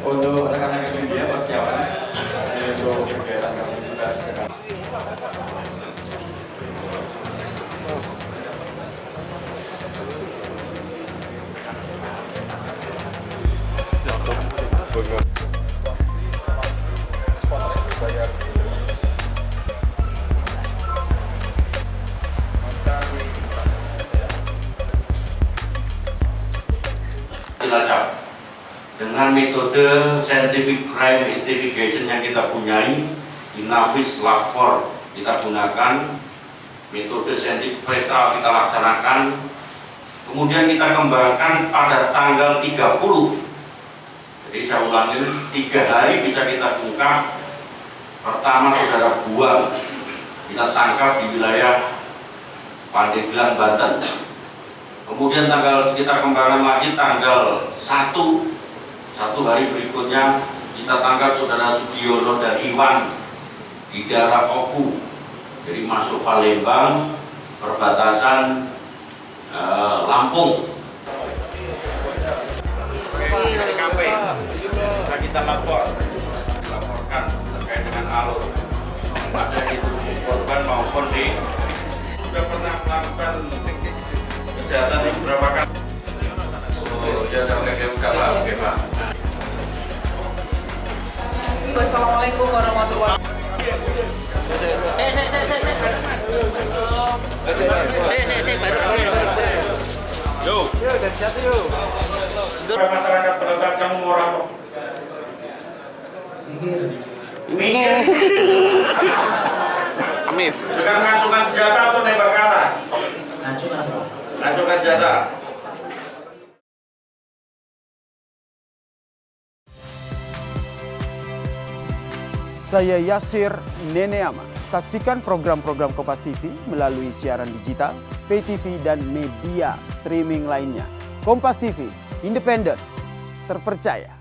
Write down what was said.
Untuk rekan-rekan media persiapan untuk kegiatan tugas. Cilacap dengan metode scientific crime investigation yang kita punyai, Inavis Lab 4 kita gunakan, metode scientific pretrial kita laksanakan, kemudian kita kembangkan pada tanggal 30. Jadi saya ulangi, 3 hari bisa kita ungkap. Pertama saudara buang, kita tangkap di wilayah Pandeglang, Banten. Kemudian kita kembangkan lagi tanggal 1 hari berikutnya kita tangkap saudara Sugiono dan Iwan di daerah Oku. Jadi masuk Palembang, perbatasan Lampung. TKP sudah kita dilaporkan terkait dengan alur pada itu korban maupun sudah pernah melakukan kejahatan ini berapa kali? Oh ya, sampai ke skala, oke Pak. Wassalamualaikum warahmatullahi wabarakatuh. Masyarakat pada saat kamu mau rampok. Mikir. Amin. Dengan mengacungkan senjata atau nembak ke atas? Ngacungkan senjata. Saya Yasir Neneama. Saksikan program-program Kompas TV melalui siaran digital, pay TV, dan media streaming lainnya. Kompas TV, independen, terpercaya.